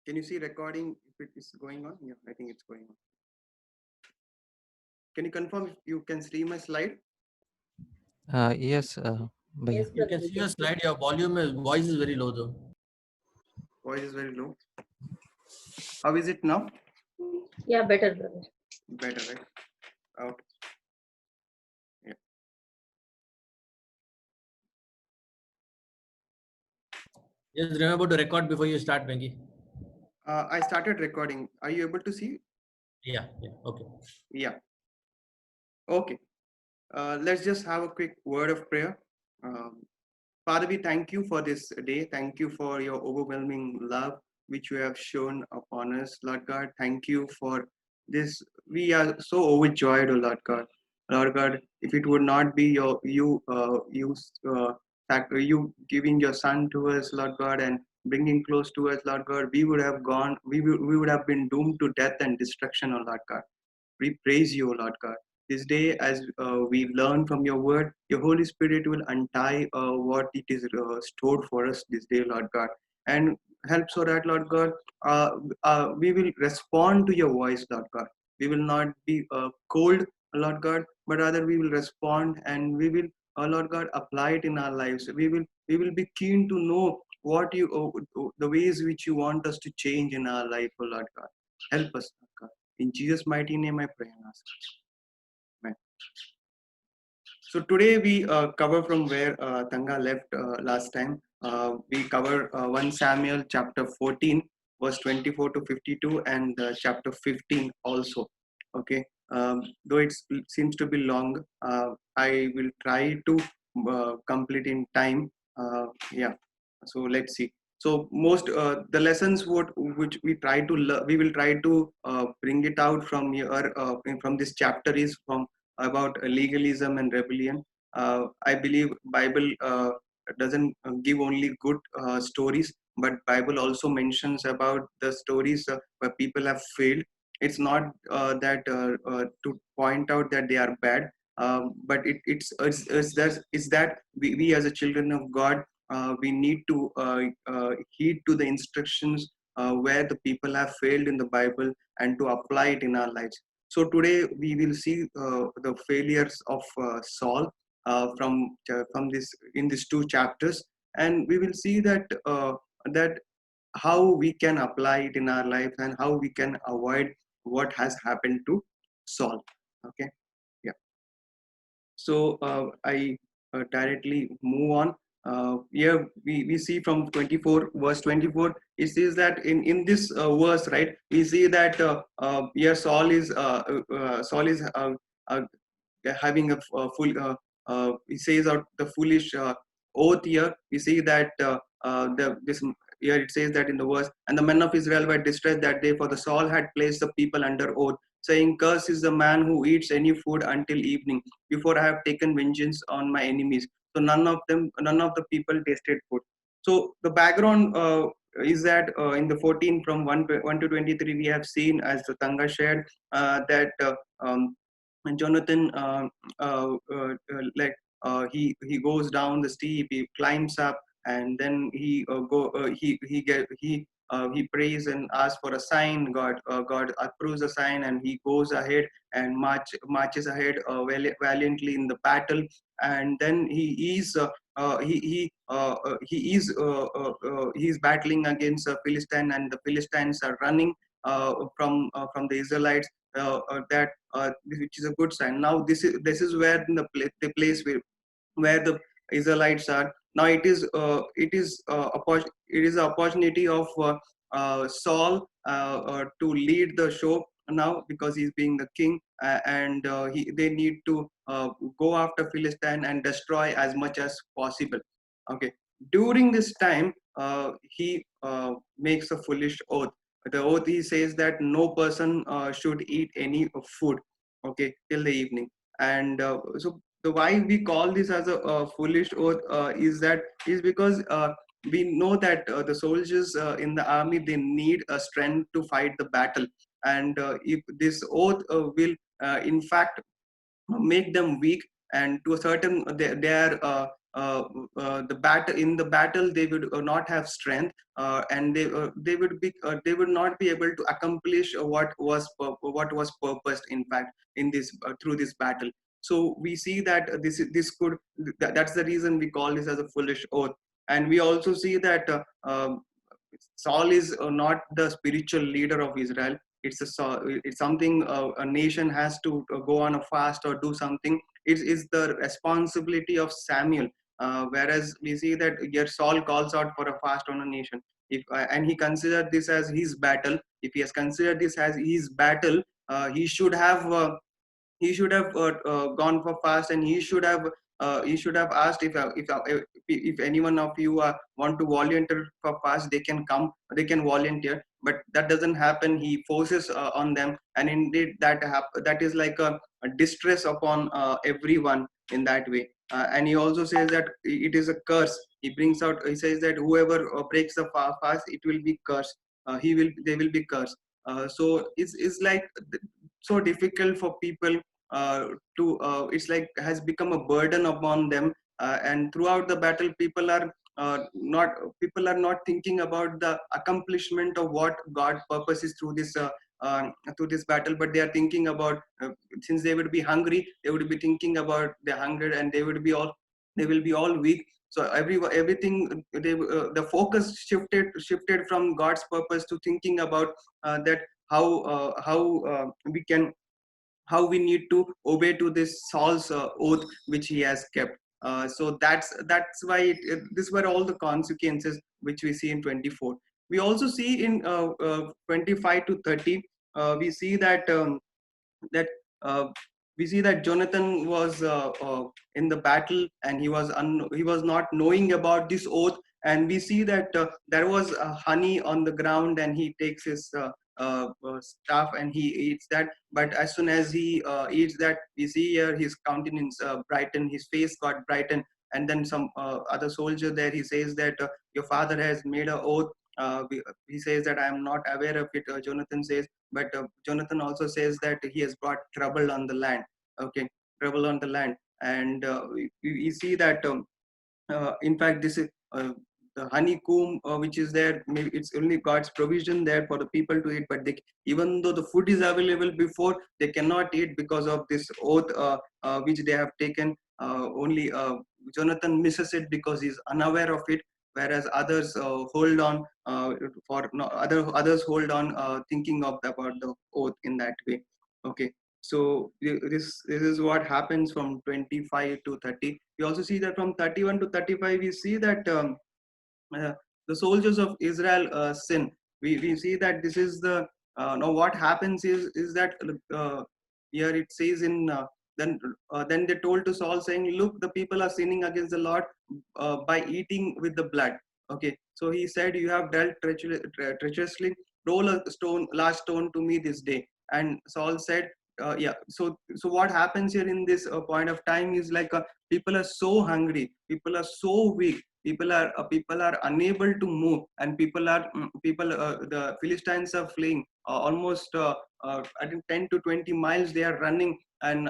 Can you see recording if it is going on? Yeah, I think it's going on. Can you confirm if you can see my slide? Yes, Yes, Bhaiya. you can see your slide. Your voice is very low though. Voice is very low. How is it now? Yeah, better, brother. Better, right? Okay. Yeah. Just remember to record before you start, Bengi. I started recording. Are you able to see? Yeah, okay. Yeah. Okay. Let's just have a quick word of prayer. Um, Father, we thank you for this day. Thank you for your overwhelming love which you have shown upon us, Lord God. Thank you for this. We are so overjoyed, oh Lord God. Lord God, if it would not be you giving your Son to us, Lord God, and bringing close to us, Lord God, we would have gone. We would have been doomed to death and destruction, oh Lord God. We praise you, Lord God. This day, as we learn from your word, your Holy Spirit will untie what it is stored for us this day, Lord God. And help so that, Lord God, we will respond to your voice, Lord God. We will not be cold, Lord God, but rather we will respond and we will, Lord God, apply it in our lives. We will be keen to know what the ways which you want us to change in our life, oh Lord God. Help us, Lord God. In Jesus' mighty name, I pray and ask. Amen. So today we cover from where Tanga left last time. We cover 1 Samuel chapter 14, verse 24 to 52, and chapter 15 also. Okay. Though it seems to be long, I will try to complete in time. Yeah. So let's see. So most the lessons which we will try to bring it out from here from this chapter is from about legalism and rebellion. I believe Bible doesn't give only good stories, but Bible also mentions about the stories where people have failed. It's not that to point out that they are bad, but it's that we as a children of God, we need to heed to the instructions where the people have failed in the Bible and to apply it in our lives. So today we will see the failures of Saul from this in these two chapters, and we will see that how we can apply it in our life and how we can avoid what has happened to Saul. Okay, yeah. So I directly move on. Here we see from 24 verse 24, it says that in this verse, right, we see that here Saul is uh, having a full he says out the foolish oath. Here we see that this here it says that in the verse, and the men of Israel were distressed that day, for the Saul had placed the people under oath, saying, curse is the man who eats any food until evening, before I have taken vengeance on my enemies. So none of the people tasted food. So the background is that in the 14 from 1 to 23, we have seen, as the Tanga shared, that and Jonathan, like he goes down the steep, he climbs up, and then he prays and asks for a sign. God approves the sign, and he goes ahead and marches ahead valiantly in the battle. And then he is battling against a Philistine, and the Philistines are running from the Israelites. That which is a good sign. Now this is where the place where the Israelites are. Now it is an opportunity of Saul to lead the show now, because he's being the king, and they need to go after Philistine and destroy as much as possible. Okay. During this time, he makes a foolish oath. The oath, he says that no person should eat any food, okay, till the evening. And so the why we call this as a foolish oath is because we know that the soldiers in the army, they need a strength to fight the battle, and if this oath will in fact make them weak, and to a certain they are in the battle they would not have strength, and they would not be able to accomplish what was purposed in fact in this through this battle. So we see that that's the reason we call this as a foolish oath. And we also see that Saul is not the spiritual leader of Israel. It's something a nation has to go on a fast or do something. It's the responsibility of Samuel. Whereas we see that here Saul calls out for a fast on a nation. If and he considered this as his battle. If he has considered this as his battle, he should have gone for fast, and he should have asked if anyone of you want to volunteer for fast, they can come, they can volunteer. But that doesn't happen. He forces on them, and indeed that is like a distress upon everyone in that way. And he also says that it is a curse. He says that whoever breaks the fast, it will be cursed. They will be cursed. So it's like so difficult for people to it's like has become a burden upon them. And throughout the battle, not people are not thinking about the accomplishment of what God purposes through this battle, but they are thinking about since they would be hungry, they would be thinking about their hunger, and they will be all weak. So everything the focus shifted from God's purpose to thinking about that how we can, how we need to obey to this Saul's oath which he has kept. So that's why these were all the consequences which we see in 24. We also see in 25 to 30. We see that that uh, we see that Jonathan was in the battle, and he was not knowing about this oath. And we see that there was honey on the ground, and he takes his staff and he eats that. But as soon as he eats that, we see here his countenance brighten, his face got brightened. And then some other soldier there, he says that your father has made a oath. He says that I am not aware of it, Jonathan says. But Jonathan also says that he has brought trouble on the land. Okay, trouble on the land. And we see that in fact this is the honeycomb which is there, maybe it's only God's provision there for the people to eat, but even though the food is available before, they cannot eat because of this oath which they have taken. Only Jonathan misses it because he's unaware of it, whereas others hold on for no, others hold on thinking of about the oath in that way. Okay, so this is what happens from 25 to 30. We also see that from 31 to 35, we see that uh, the soldiers of Israel sin. We see that this is the now what happens is that here it says in then they told to Saul saying, look, the people are sinning against the Lord by eating with the blood. Okay, so he said, you have dealt treacherously. Roll a large stone to me this day. And Saul said, yeah. So what happens here in this point of time is like people are so hungry, people are so weak, people are unable to move, and the Philistines are fleeing almost I think 10 to 20 miles they are running. And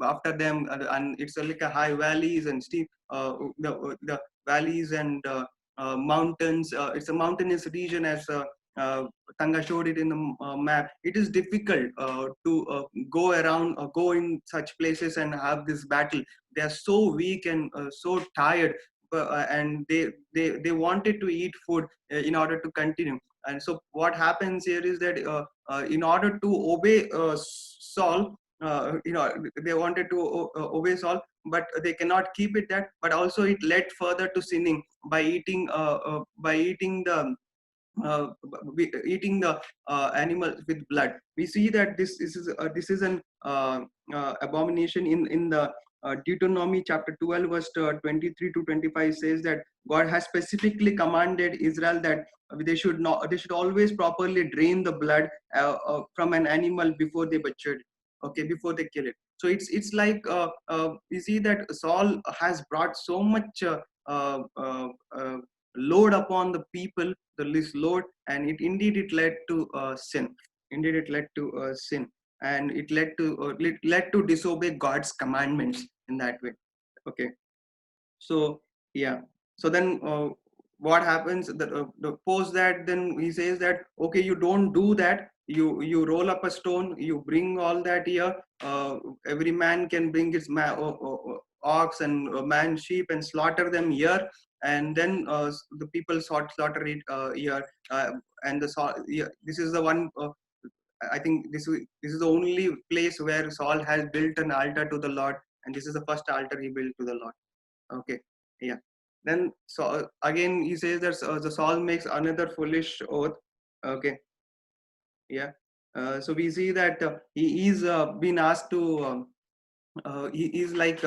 after them and it's like a high valleys and steep the valleys and mountains. It's a mountainous region, as uh, Tanga showed it in the map. It is difficult to go around, go in such places and have this battle. They are so weak and so tired, and they wanted to eat food in order to continue. And so what happens here is that in order to obey Saul, they wanted to obey Saul, but they cannot keep it that. But also it led further to sinning by eating the animal with blood. We see that this is an abomination in the Deuteronomy chapter 12 verse 23 to 25 says that God has specifically commanded Israel that they should always properly drain the blood from an animal before they butcher it. Okay, before they kill it. So it's like we see that Saul has brought so much uh, uh, uh, load upon the people, the least load, and it led to sin. Indeed, it led to sin, and it led to disobey God's commandments in that way. Okay. So yeah. So then what happens? The post that, then he says that, okay, you don't do that. You roll up a stone. You bring all that here. Every man can bring his ox and man sheep and slaughter them here, and then the people slaughter it here. And yeah, this is the one. I think this is the only place where Saul has built an altar to the Lord, and this is the first altar he built to the Lord. Okay, yeah. Then so again he says that the Saul makes another foolish oath. Okay, yeah. So we see that he is been asked to. He is like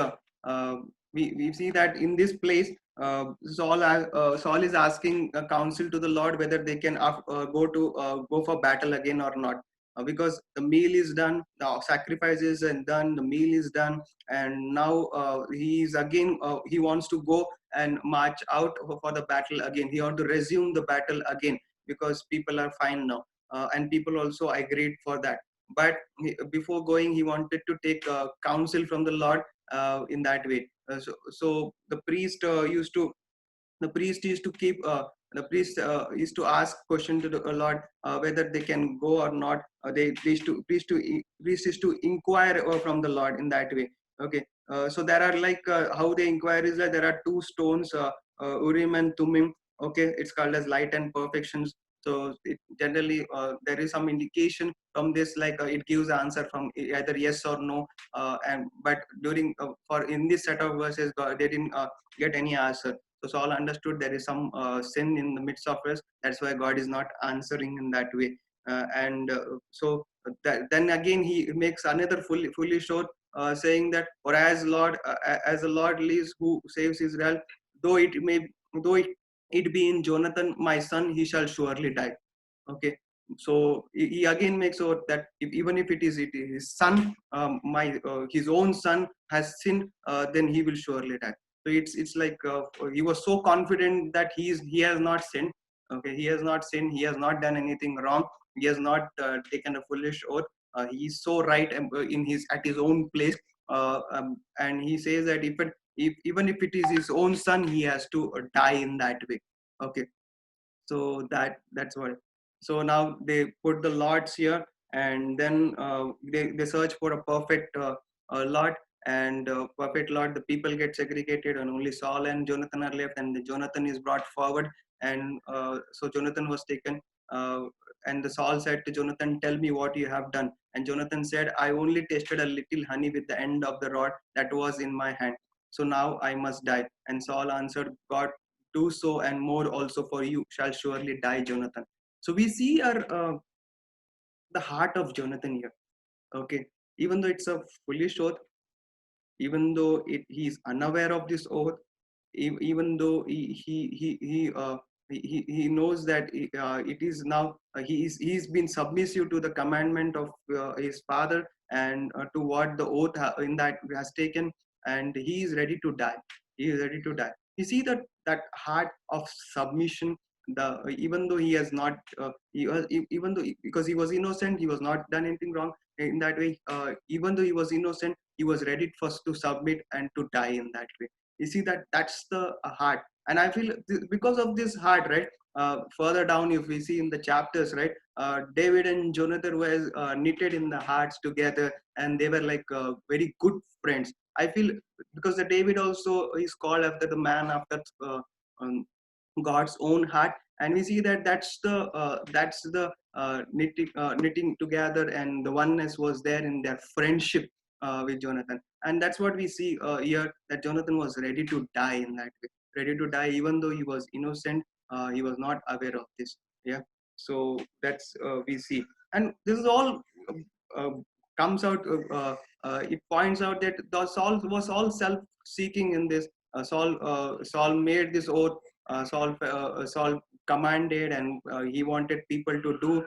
we see that in this place Saul is asking counsel to the Lord whether they can go for battle again or not, because the meal is done, the sacrifices and done, the meal is done, and now he is again he wants to go and march out for the battle again. He want to resume the battle again because people are fine now, and people also agreed for that. But before going he wanted to take counsel from the Lord in that way. So the priest used to keep the priest used to ask question to the Lord whether they can go or not. They priest is to inquire from the Lord in that way. Okay. So there are like how they inquire is that there are two stones, Urim and Tumim. Okay, it's called as light and perfections. So it generally there is some indication from this, like it gives answer from either yes or no. And but during for in this set of verses, they didn't get any answer. So Saul understood there is some sin in the midst of us. That's why God is not answering in that way. And so then again he makes another foolish oath, saying that, "For as the Lord lives, who saves Israel, though it may, though it be in Jonathan my son, he shall surely die." Okay. So he again makes out that even if it is his son, my his own son has sinned, then he will surely die. So it's like he was so confident that he has not sinned. Okay, he has not sinned. He has not done anything wrong. He has not taken a foolish oath. He is so right in his at his own place, and he says that if even if it is his own son, he has to die in that way. Okay. So that's what. So now they put the lots here, and then they search for a perfect lot, and perfect lot. The people get segregated and only Saul and Jonathan are left, and Jonathan is brought forward. And so Jonathan was taken, and the Saul said to Jonathan, "Tell me what you have done." And Jonathan said, "I only tasted a little honey with the end of the rod that was in my hand, so now I must die." And Saul answered, "God, do so and more also, for you shall surely die, Jonathan." So we see the heart of Jonathan here. Okay, even though it's a foolish oath, even though he is unaware of this oath, even though he knows that it is now he's been submissive to the commandment of his father, and to what the oath in that has taken, and he is ready to die. He is ready to die. You see that heart of submission. The Even though he has not even though because he was innocent, he was not done anything wrong in that way. Even though he was innocent, he was ready first to submit and to die in that way. You see that's the heart. And I feel because of this heart, right, further down if we see in the chapters, right, David and Jonathan were knitted in the hearts together, and they were like very good friends. I feel because the David also is called after the man after um, God's own heart, and we see that that's the knitting together, and the oneness was there in their friendship with Jonathan. And that's what we see here, that Jonathan was ready to die in that way, ready to die even though he was innocent. He was not aware of this. Yeah. So that's we see, and this is all uh, comes out. It points out that the Saul was all self-seeking in this. Saul made this oath. Saul commanded, and he wanted people to do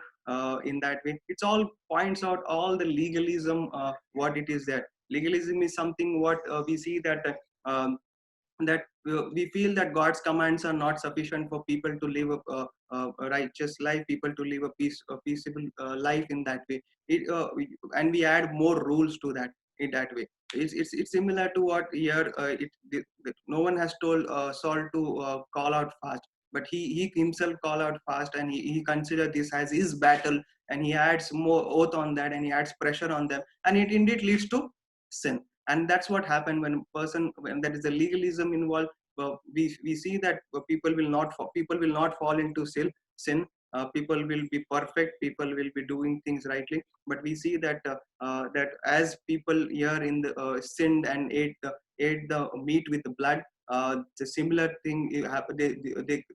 in that way. It's all points out all the legalism, what it is there. Legalism is something what we see that we feel that God's commands are not sufficient for people to live a righteous life, people to live a peaceable life in that way. And we add more rules to that. in that way. It's similar to what here no one has told Saul to call out fast, but he himself call out fast, and he considered this as his battle, and he adds more oath on that, and he adds pressure on them, and it indeed leads to sin. And that's what happened when there is a legalism involved. We see that people will not fall into sin. People will be perfect, people will be doing things rightly, but we see that that as people here in the sinned and ate the meat with the blood, the similar thing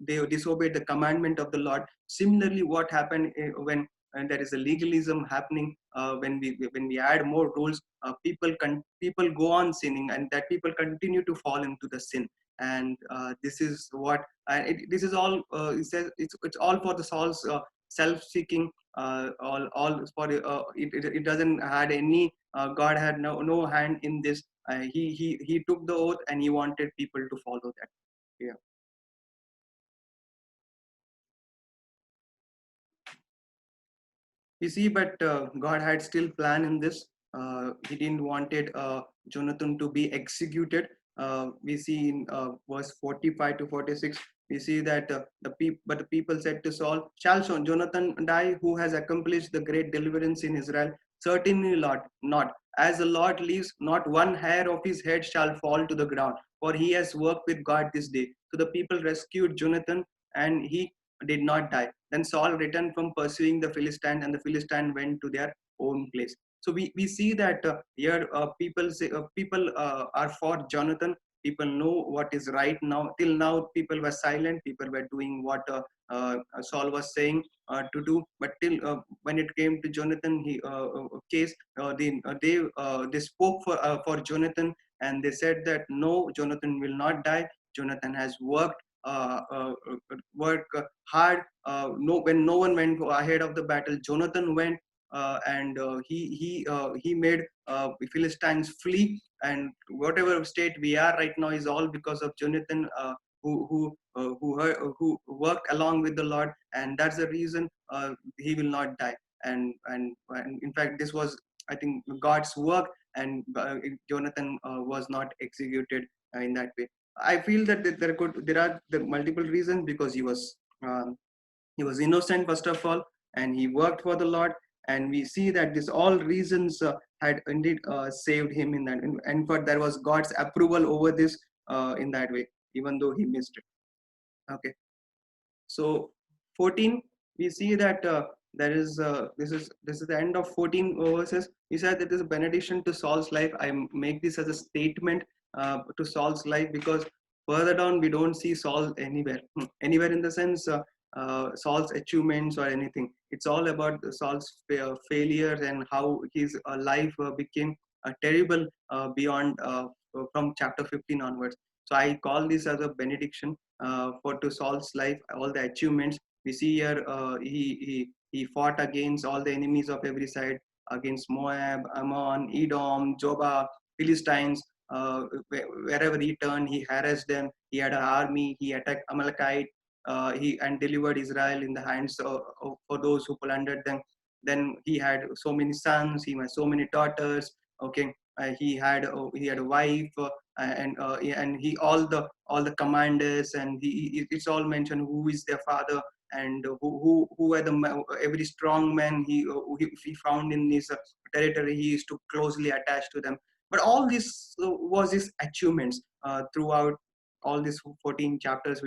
they disobeyed the commandment of the Lord. Similarly, what happened when there is a legalism happening, when we add more rules, people go on sinning, and that people continue to fall into the sin. And this is what this is all it says, it's all for the Saul's self-seeking, all for it doesn't had any God had no hand in this. He took the oath, and he wanted people to follow that. Yeah. You see, but God had still plan in this. He didn't wanted Jonathan to be executed. We see in verse 45 to 46, we see that the people said to Saul, "Shall Jonathan die, who has accomplished the great deliverance in Israel? Certainly, Lord, not. As the Lord lives, not one hair of his head shall fall to the ground, for he has worked with God this day." So the people rescued Jonathan, and he did not die. Then Saul returned from pursuing the Philistine, and the Philistine went to their own place. So we see that here people are for Jonathan. People know what is right now. Till now, people were silent. People were doing what Saul was saying to do. But till when it came to Jonathan, case, they spoke for Jonathan, and they said that no, Jonathan will not die. Jonathan has work hard. When no one went ahead of the battle, Jonathan went, and he made Philistines flee. And whatever state we are right now is all because of Jonathan, who worked along with the Lord, and that's the reason he will not die. And in fact, this was, I think, God's work, and Jonathan was not executed in that way. I feel that there are the multiple reasons, because he was innocent first of all, and he worked for the Lord, and we see that this all reasons had indeed saved him in that, and for there was God's approval over this in that way, even though he missed it. Okay, so 14, we see that there is this is the end of 14 verses. He said that this is a benediction to Saul's life. I make this as a statement to Saul's life, because further down we don't see Saul anywhere in the sense Saul's achievements or anything. It's all about Saul's failures, and how his life became terrible beyond from chapter 15 onwards. So I call this as a benediction for to Saul's life. All the achievements we see here, he fought against all the enemies of every side, against Moab, Ammon, Edom, Jobah, Philistines. Wherever he turned, he harassed them. He had an army. He attacked Amalekite. He and delivered Israel in the hands for those who plundered them. Then he had so many sons. He had so many daughters. Okay, he had a wife, and he all the commanders, and it's all mentioned who is their father, and who are every strong man he found in his territory. He is too closely attached to them. But all this was his achievements throughout all these 14 chapters.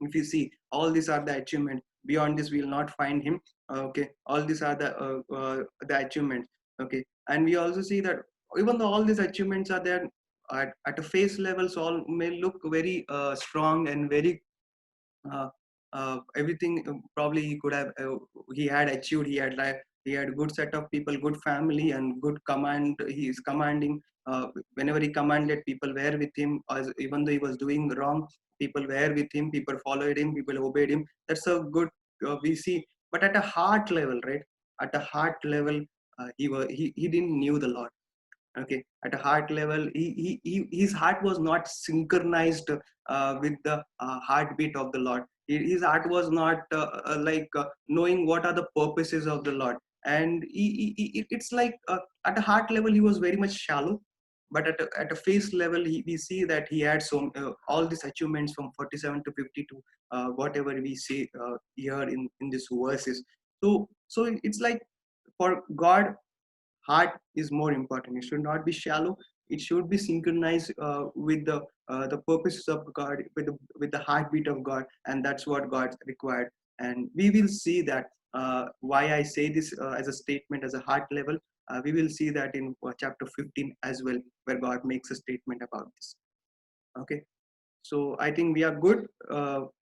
If you see, all these are the achievements. Beyond this, we will not find him. Okay, all these are the achievements. Okay, and we also see that even though all these achievements are there, at a face level, Saul may look very strong and very everything. Probably he could have he had achieved. He had good set of people, good family, and good command. He is commanding. Whenever he commanded, people were with him. Even though he was doing wrong, people were with him. People followed him. People obeyed him. That's a good we see. But at a heart level, right? At a heart level, he didn't knew the Lord. Okay, at a heart level, his heart was not synchronized with the heartbeat of the Lord. His heart was not knowing what are the purposes of the Lord. and it's like at a heart level he was very much shallow, but at a face level we see that he had all these achievements from 47 to 52, whatever we see here in these verses. So it's like for God, heart is more important. It should not be shallow. It should be synchronized with the purposes of God, with the heartbeat of God, and that's what God required. And we will see that why I say this as a statement, as a heart level. We will see that in chapter 15 as well, where God makes a statement about this. Okay, so I think we are good.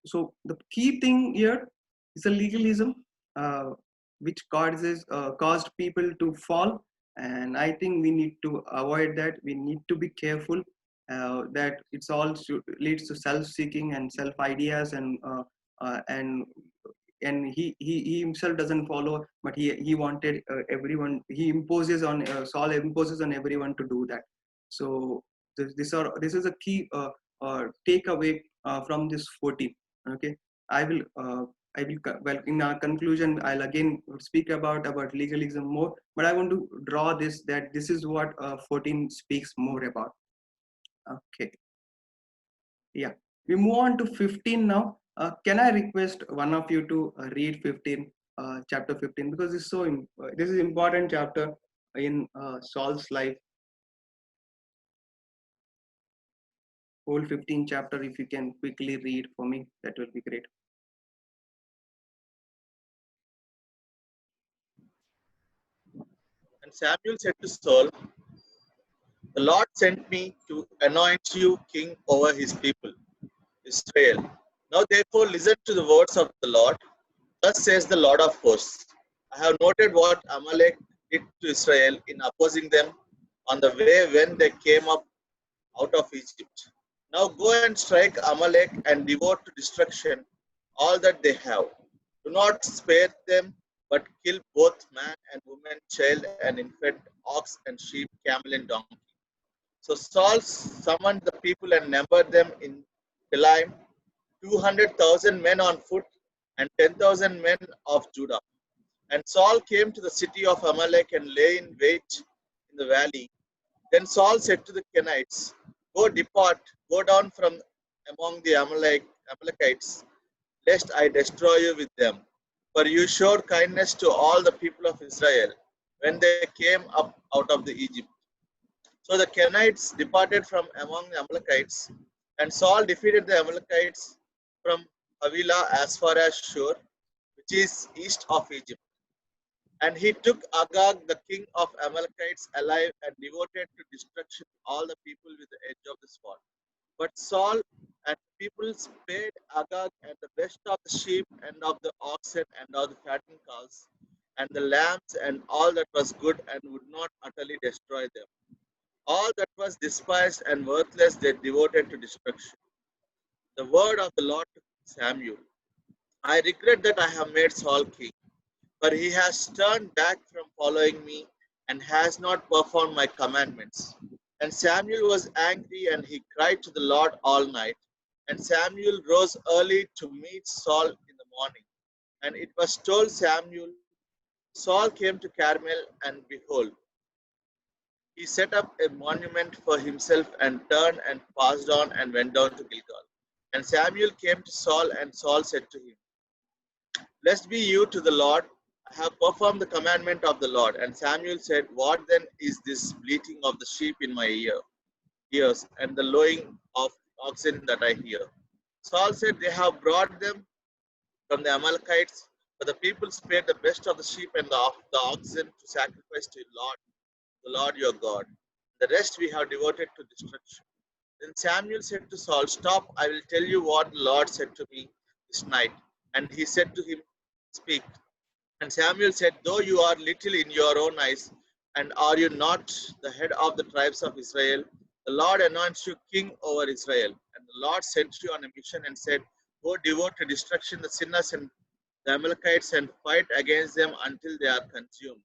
So the key thing here is a legalism, uh, which caused people to fall, and I think we need to avoid that. We need to be careful that it's all leads to self-seeking and self-ideas, and he himself doesn't follow, but he wanted everyone. He imposes on Saul imposes on everyone to do that. So this is a key takeaway from this 14. Okay, I will well, in our conclusion I'll again speak about legalism more, but I want to draw this, that this is what 14 speaks more about. Okay, yeah, we move on to 15 now. Can I request one of you to read 15, chapter 15, because this is important chapter in Saul's life. Whole 15 chapter, if you can quickly read for me, that will be great. And Samuel said to Saul, "The Lord sent me to anoint you king over his people, Israel. Now therefore listen to the words of the Lord. Thus says the Lord of hosts, I have noted what Amalek did to Israel in opposing them on the way when they came up out of Egypt. Now go and strike Amalek and devote to destruction all that they have. Do not spare them, but kill both man and woman, child and infant, ox and sheep, camel and donkey." So Saul summoned the people and numbered them in Telaim, 200,000 men on foot and 10,000 men of Judah. And Saul came to the city of Amalek and lay in wait in the valley. Then Saul said to the Kenites, go down from among the Amalekites, lest I destroy you with them. For you showed kindness to all the people of Israel when they came up out of the Egypt. So the Kenites departed from among the Amalekites, and Saul defeated the Amalekites from Havilah as far as Shur, which is east of Egypt. And he took Agag, the king of Amalekites, alive and devoted to destruction all the people with the edge of the sword. But Saul and people spared Agag and the best of the sheep and of the oxen and of the fattened cows and the lambs and all that was good, and would not utterly destroy them. All that was despised and worthless they devoted to destruction. The word of the Lord to Samuel. I regret that I have made Saul king, for he has turned back from following me and has not performed my commandments. And Samuel was angry, and he cried to the Lord all night. And Samuel rose early to meet Saul in the morning. And it was told Samuel, Saul came to Carmel, and behold, he set up a monument for himself and turned and passed on and went down to Gilgal. And Samuel came to Saul, and Saul said to him, Blessed be you to the Lord. I have performed the commandment of the Lord. And Samuel said, What then is this bleating of the sheep in my ears, and the lowing of oxen that I hear? Saul said, They have brought them from the Amalekites, for the people spared the best of the sheep and of the oxen to sacrifice to the Lord your God. The rest we have devoted to destruction. Then Samuel said to Saul, Stop, I will tell you what the Lord said to me this night. And he said to him, Speak. And Samuel said, Though you are little in your own eyes, and are you not the head of the tribes of Israel, the Lord anoints you king over Israel. And the Lord sent you on a mission and said, Go devote to destruction the sinners and the Amalekites and fight against them until they are consumed.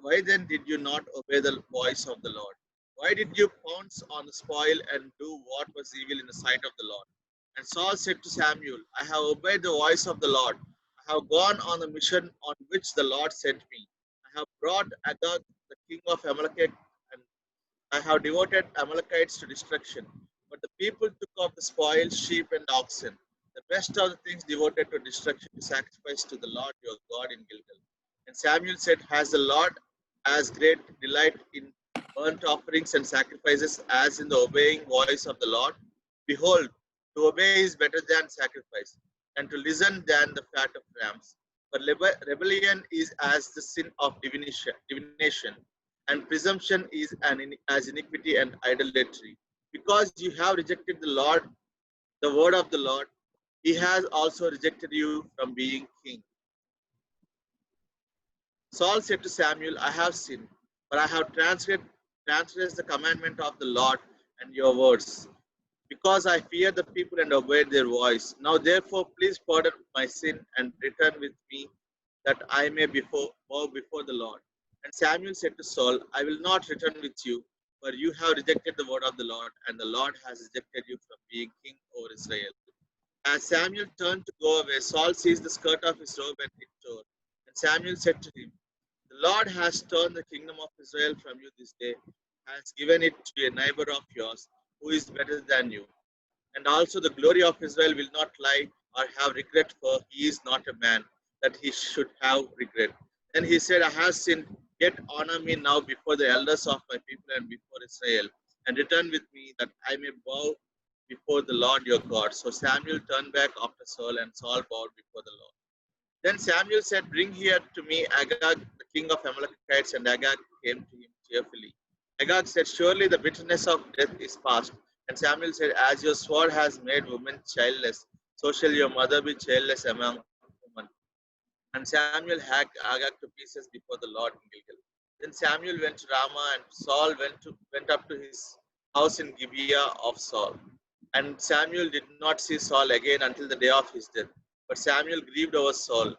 Why then did you not obey the voice of the Lord? Why did you pounce on the spoil and do what was evil in the sight of the Lord? And Saul said to Samuel, I have obeyed the voice of the Lord. I have gone on the mission on which the Lord sent me. brought Agag, the king of Amalekite, and I have devoted Amalekites to destruction. But the people took of the spoil, sheep and oxen, the best of the things devoted to destruction, to sacrifice to the Lord your God in Gilgal. And Samuel said, has the Lord as great delight in burnt offerings and sacrifices as in the obeying voice of the Lord? Behold, to obey is better than sacrifice, and to listen than the fat of rams. For rebellion is as the sin of divination, and presumption is as iniquity and idolatry. Because you have rejected the Lord, the word of the Lord, he has also rejected you from being king. Saul said to Samuel, I have sinned, for I have transgressed the commandment of the Lord and your words, because I fear the people and obeyed their voice. Now therefore, please pardon my sin and return with me, that I may bow before the Lord. And Samuel said to Saul, I will not return with you, for you have rejected the word of the Lord, and the Lord has rejected you from being king over Israel. As Samuel turned to go away, Saul seized the skirt of his robe and it tore. And Samuel said to him, the Lord has turned the kingdom of Israel from you this day, has given it to a neighbor of yours who is better than you. And also the glory of Israel will not lie or have regret, for he is not a man that he should have regret. Then he said, I have sinned, yet honor me now before the elders of my people and before Israel, and return with me that I may bow before the Lord your God. So Samuel turned back after Saul, and Saul bowed before the Lord. Then Samuel said, bring here to me Agag, the king of Amalekites, and Agag came to him cheerfully. Agag said, surely the bitterness of death is past. And Samuel said, as your sword has made women childless, so shall your mother be childless among women. And Samuel hacked Agag to pieces before the Lord in Gilgal. Then Samuel went to Ramah, and Saul went up to his house in Gibeah of Saul. And Samuel did not see Saul again until the day of his death. But Samuel grieved over Saul,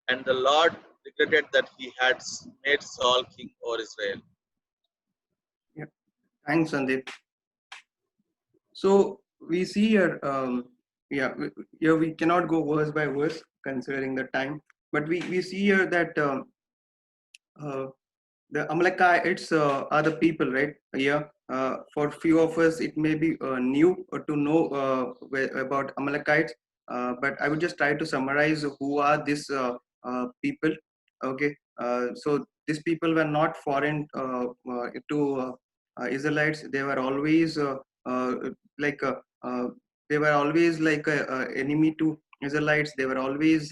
and the Lord regretted that he had made Saul king over Israel. Yeah. Thanks, Sandeep. So we see here, here we cannot go verse by verse considering the time, but we see here that the Amalekites are the people, right? Here, for few of us, it may be new to know about Amalekites, but I would just try to summarize who are these people. Okay, so these people were not foreign to Israelites. They were always uh, like they were always like a enemy to Israelites. They were always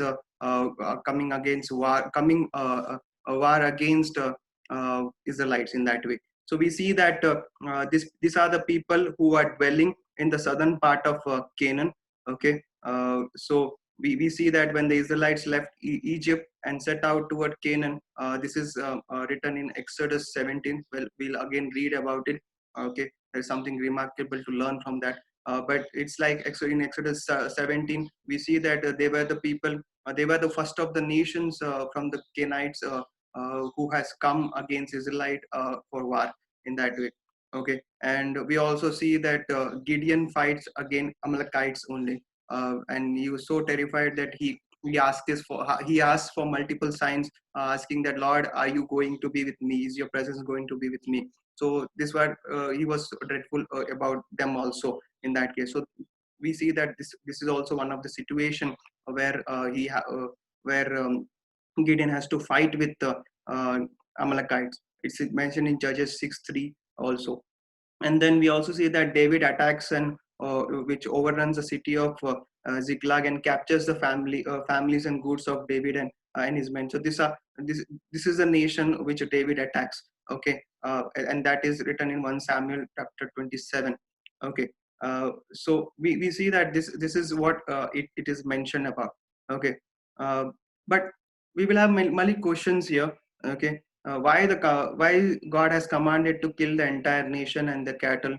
coming against war, coming a war against Israelites in that way. So we see that these are the people who are dwelling in the southern part of Canaan. Okay, so we see that when the Israelites left Egypt and set out toward Canaan, this is written in Exodus 17. Well, we'll again read about it. Okay, there's something remarkable to learn from that. But it's like in Exodus 17, we see that they were the people, they were the first of the nations from the Canaanites who has come against Israelite for war in that way. Okay, and we also see that Gideon fights against Amalekites only, and he was so terrified that he asked for multiple signs, asking that, Lord, are you going to be with me? Is your presence going to be with me? So this was he was dreadful about them also in that case. So we see that this is also one of the situation where Gideon has to fight with the Amalekites. It's mentioned in Judges 6:3 also. And then we also see that David attacks and which overruns the city of Ziklag and captures the families and goods of David and his men. So this is a nation which David attacks. Okay, and that is written in 1 Samuel chapter 27. Okay, so we see that this is what it is mentioned about. Okay, but we will have many questions here. Okay, why God has commanded to kill the entire nation and the cattle?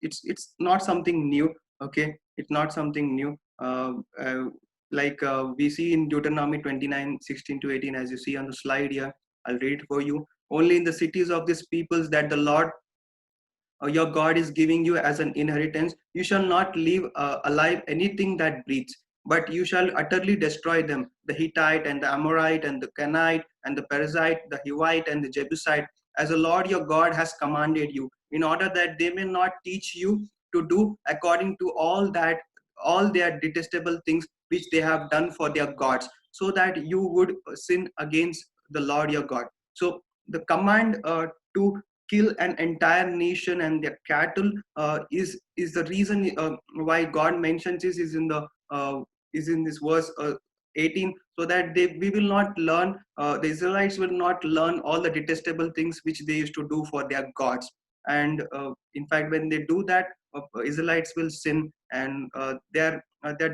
It's not something new. Okay, it's not something new. We see in Deuteronomy 29:16-18, as you see on the slide here. I'll read it for you. Only in the cities of these peoples that the Lord your God is giving you as an inheritance, you shall not leave alive anything that breathes, but you shall utterly destroy them, the Hittite and the Amorite and the Canaanite and the Perizzite, the Hivite, and the Jebusite, as the Lord your God has commanded you, in order that they may not teach you to do according to all their detestable things which they have done for their gods, so that you would sin against the Lord your God. So the command to kill an entire nation and their cattle is the reason why God mentions this is in this verse 18, so that we will not learn, the Israelites will not learn all the detestable things which they used to do for their gods. And in fact, when they do that, Israelites will sin, and their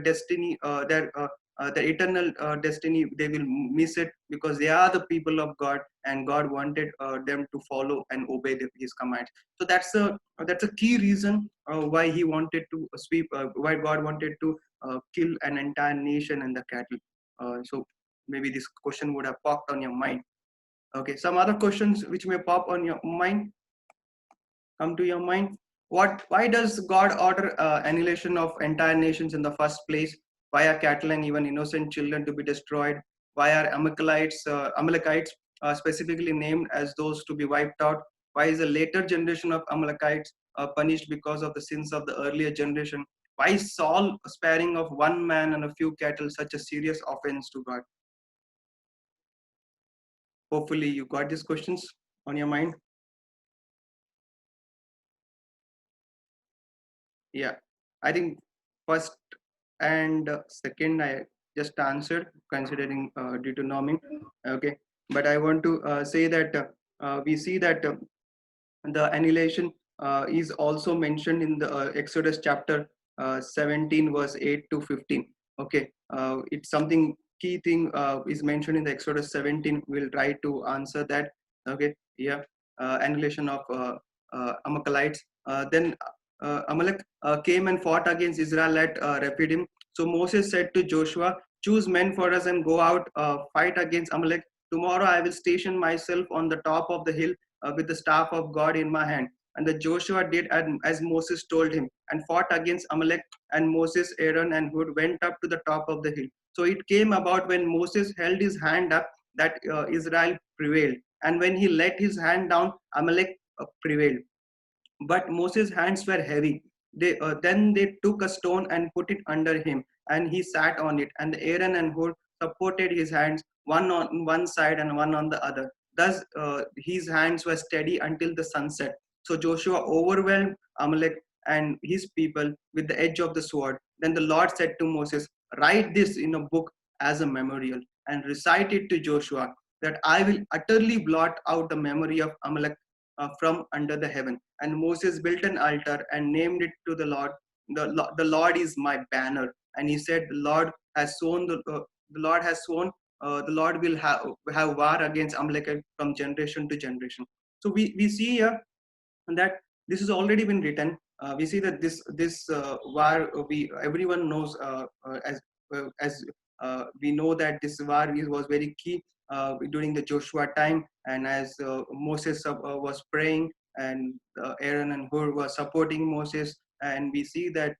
destiny, their eternal destiny, they will miss it, because they are the people of God, and God wanted them to follow and obey His commands. So that's a key reason why He wanted to why God wanted to kill an entire nation and the cattle. So maybe this question would have popped on your mind. Okay, some other questions which may pop on your mind, come to your mind. Why does God order annihilation of entire nations in the first place? Why are cattle and even innocent children to be destroyed? Why are Amalekites specifically named as those to be wiped out? Why is the later generation of Amalekites punished because of the sins of the earlier generation? Why is Saul sparing of one man and a few cattle such a serious offense to God? Hopefully you got these questions on your mind. Yeah, I think first and second I just answered, considering Deuteronomy. Okay, but I want to say that we see that the annihilation is also mentioned in the Exodus chapter 17 verse 8 to 15. Okay, it's something key thing is mentioned in the Exodus 17. We'll try to answer that. Okay, yeah, annihilation of Amalekites. Then Amalek came and fought against Israel at Rephidim. So Moses said to Joshua, "Choose men for us and go out, fight against Amalek. Tomorrow I will station myself on the top of the hill with the staff of God in my hand." And the Joshua did as Moses told him, and fought against Amalek. And Moses, Aaron, and Hur went up to the top of the hill. So it came about when Moses held his hand up that Israel prevailed, and when he let his hand down, Amalek prevailed. But Moses' hands were heavy. Then they took a stone and put it under him, and he sat on it. And Aaron and Hur supported his hands, one on one side and one on the other. Thus his hands were steady until the sunset. So Joshua overwhelmed Amalek and his people with the edge of the sword. Then the Lord said to Moses, "Write this in a book as a memorial, and recite it to Joshua, that I will utterly blot out the memory of Amalek from under the heaven." And Moses built an altar and named it to the Lord. The Lord is my banner. And he said, "The Lord has sworn. The Lord has sworn. The Lord will have war against Amalek from generation to generation." So we see here that this has already been written. We see that this war, we everyone knows, as we know that this war was very key during the Joshua time, and as Moses was praying, and Aaron and Hur were supporting Moses, and we see that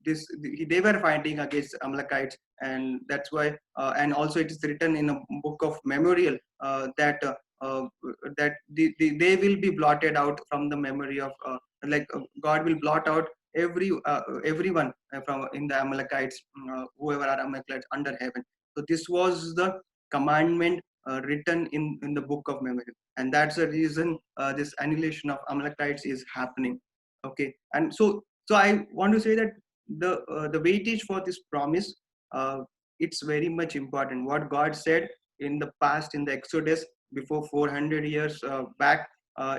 they were fighting against Amalekites, and that's why, and also it is written in a book of memorial that they will be blotted out from the memory of God will blot out everyone from in the Amalekites, whoever are Amalekites under heaven. So this was the commandment written in the book of memory, and that's the reason this annihilation of Amalekites is happening. Okay, and so I want to say that the weightage for this promise, it's very much important. What God said in the past, in the Exodus before 400 years back,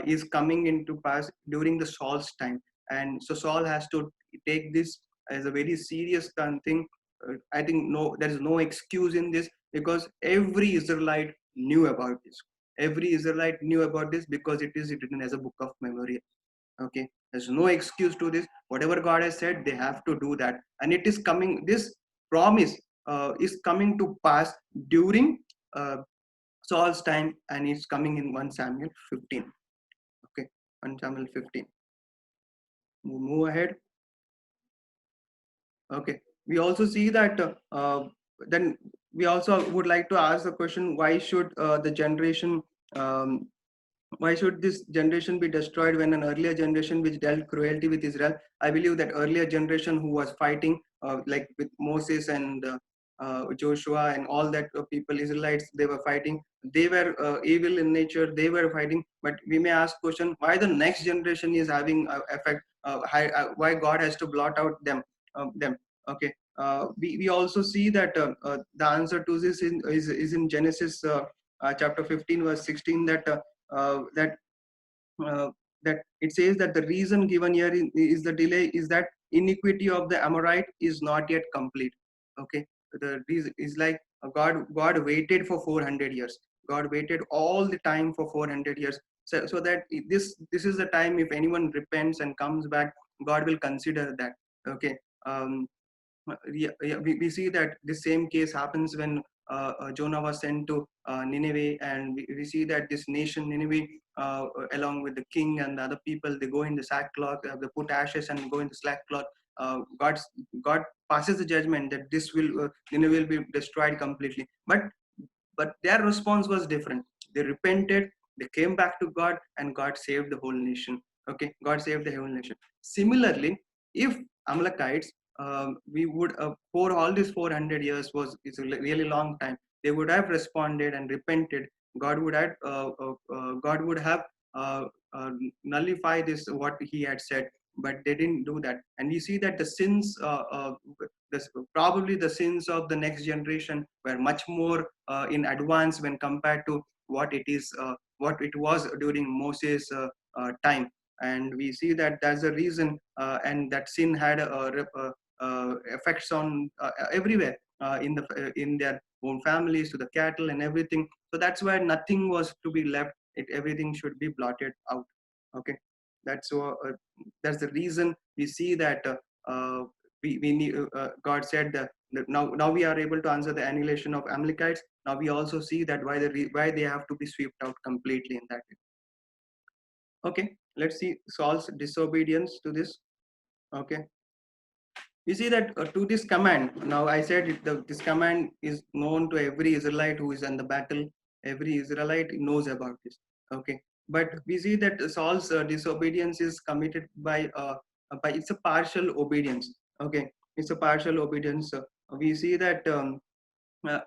is coming into pass during the Saul's time. And so Saul has to take this as a very serious kind of thing. I think there is no excuse in this, because every Israelite knew about this. Every Israelite knew about this because it is written as a book of memory. Okay, there's no excuse to this. Whatever God has said, they have to do that, and it is coming. This promise is coming to pass during Saul's time, and it's coming in 1 Samuel 15. Okay, 1 Samuel 15. Move ahead. Okay, we also see that then we also would like to ask the question: why should the generation um, why should this generation be destroyed when an earlier generation which dealt cruelty with Israel? I believe that earlier generation who was fighting, like with Moses and Joshua and all that people, Israelites, they were fighting. They were evil in nature. They were fighting. But we may ask question: why the next generation is having effect? Why God has to blot out them? Okay. We also see that the answer to this is in Genesis chapter 15 verse 16, that uh, that uh, that it says that the reason given here is the delay is that iniquity of the Amorite is not yet complete. Okay, the reason is like God waited for 400 years. God waited all the time for 400 years, so that this is the time, if anyone repents and comes back, God will consider that. Okay. um, we see that the same case happens when Jonah was sent to Nineveh, and we see that this nation Nineveh, along with the king and the other people, they go in the sackcloth, they put ashes and go into sackcloth. God passes the judgment that this will Nineveh will be destroyed completely, but their response was different. They repented, they came back to God, and God saved the whole nation. Okay, God saved the whole nation. Similarly, if Amalekites, we would for all these 400 years was is a really long time. They would have responded and repented. God would have uh, uh, nullify this what He had said, but they didn't do that. And we see that the sins, probably the sins of the next generation were much more in advance when compared to what it was during Moses' time. And we see that that's the reason, and that sin had effects on everywhere, in their own families, to the cattle and everything. So that's why nothing was to be left. Everything should be blotted out. Okay, that's the reason we see that we need, God said that now we are able to answer the annihilation of Amalekites. Now we also see that why they have to be swept out completely in that way. Okay, let's see Saul's disobedience to this. Okay, you see that to this command, now I said this command is known to every Israelite who is in the battle. Every Israelite knows about this. Okay, but we see that Saul's disobedience is committed by it's a partial obedience. Okay, it's a partial obedience. We see that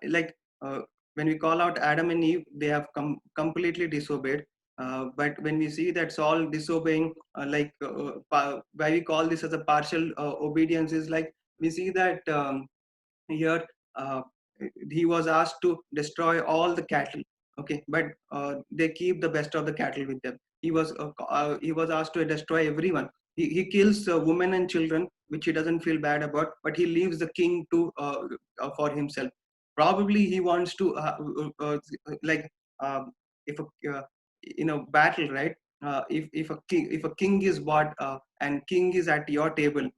like when we call out Adam and Eve, they have completely disobeyed. But when we see that Saul disobeying, why we call this as a partial obedience, is like we see that here uh, he was asked to destroy all the cattle. Okay, but they keep the best of the cattle with them. He was asked to destroy everyone. He kills women and children, which he doesn't feel bad about, but he leaves the king to for himself. Probably he wants to like if a in a battle, right? If a king is bought, and king is at your table,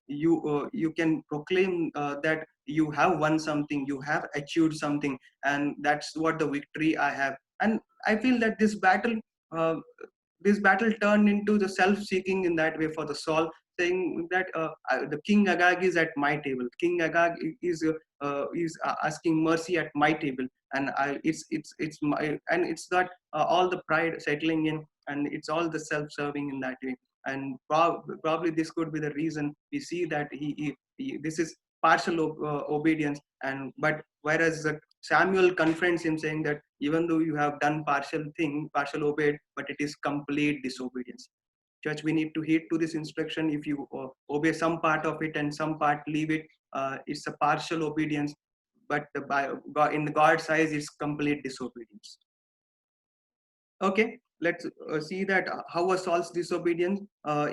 you can proclaim that you have won something, you have achieved something, and that's what the victory I have. And I feel that uh, this battle turned into the self-seeking in that way for the Saul, saying that the King Agag is at my table. King Agag is asking mercy at my table, and it's my, and it's not all the pride settling in, and it's all the self-serving in that way. And probably this could be the reason we see that this is partial obedience. And but whereas Samuel confronts him, saying that even though you have done partial obeyed, but it is complete disobedience. Church, we need to heed to this instruction. If you obey some part of it and some part leave it, it's a partial obedience, but in God's eyes, it's complete disobedience. Okay, let's see that how was Saul's disobedience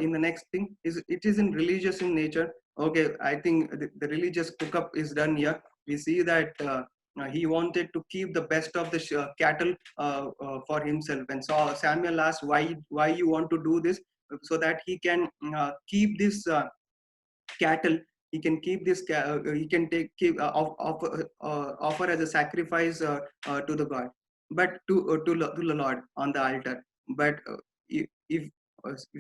in the next thing. It is in religious in nature. Okay, I think the religious cook-up is done here. We see that he wanted to keep the best of the cattle for himself. And so Samuel asked, why you want to do this? So that he can keep this cattle. He can keep this. He can offer as a sacrifice to the God, but to the Lord on the altar. But if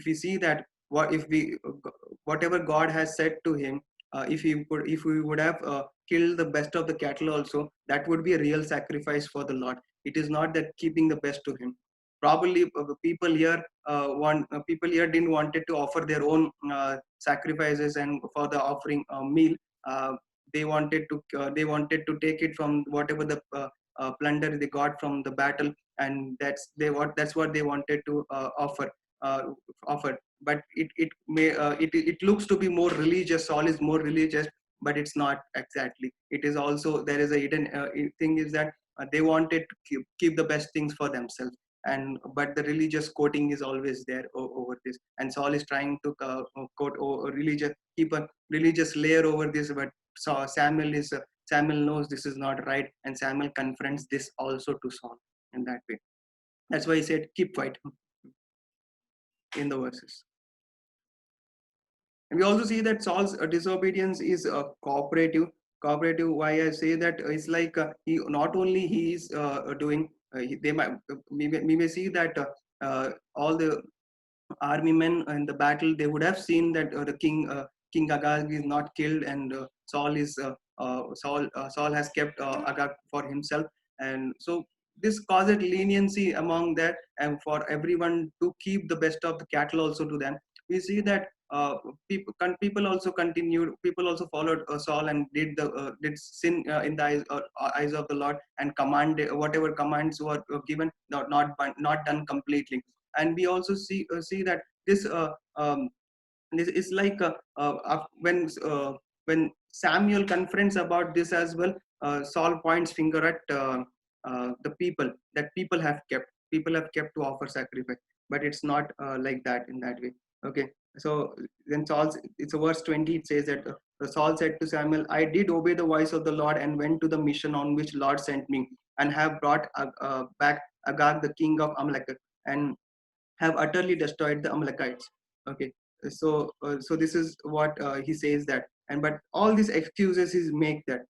we see that whatever God has said to him, if we would have killed the best of the cattle also, that would be a real sacrifice for the Lord. It is not that keeping the best to him. Probably people here didn't wanted to offer their own sacrifices and for the offering meal. They wanted to take it from whatever the plunder they got from the battle, and that's what they wanted to uh, offer. But it looks to be more religious. Saul is more religious, but it's not exactly. It is also, there is a hidden thing is that they wanted to keep the best things for themselves, and but the religious coating is always there over this, and Saul is trying to quote religious, keep a religious layer over this. But Samuel knows this is not right, and Samuel confronts this also to Saul in that way. That's why he said keep quiet in the verses. And we also see that Saul's disobedience is cooperative. Cooperative. Why I say that it's like he not only he is doing. They might we may see that all the army men in the battle, they would have seen that the King Agag is not killed, and Saul has kept Agag for himself, and so this caused leniency among that, and for everyone to keep the best of the cattle also to them. We see that people also continued. People also followed Saul and did sin in the eyes of the Lord, and commanded whatever commands were given, not done completely. And we also see that this is like when Samuel confronts about this as well, Saul points finger at the people, that people have kept to offer sacrifice, but it's not like that in that way. Okay, so then it's a verse 20. It says that Saul said to Samuel, I did obey the voice of the Lord and went to the mission on which Lord sent me, and have brought back Agag the king of Amalek, and have utterly destroyed the Amalekites. Okay, so this is what he says that, and but all these excuses he make that.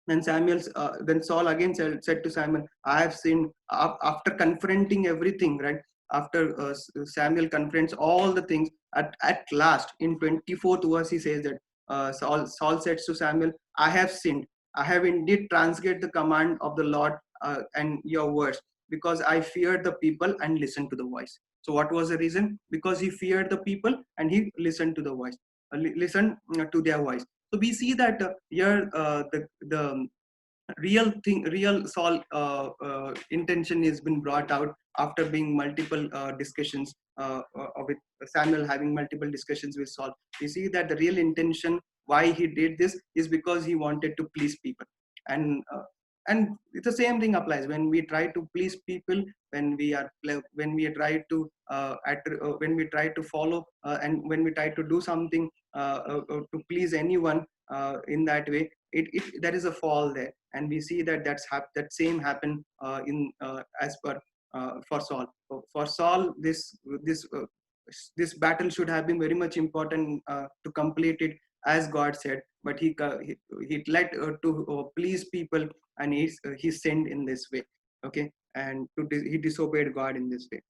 Then Saul again said to Samuel, I have sinned. After confronting everything, right? After Samuel confronts all the things, at last in 24th verse he says that Saul says to Samuel, I have sinned. I have indeed transgressed the command of the Lord and your words, because I feared the people and listened to the voice. So what was the reason? Because he feared the people and he listened to the voice, listened to their voice. So we see that here the real Saul intention has been brought out after being multiple discussions with Samuel, having multiple discussions with Saul. We see that the real intention why he did this is because he wanted to please people, and it's the same thing applies when we try to please people, when we try to when we try to follow and when we try to do something to please anyone in that way. There is a fall there, and we see that that same happen in as per for Saul. For Saul, this battle should have been very much important to complete it as God said, but he led to please people, and he sinned in this way. Okay, and he disobeyed God in this way.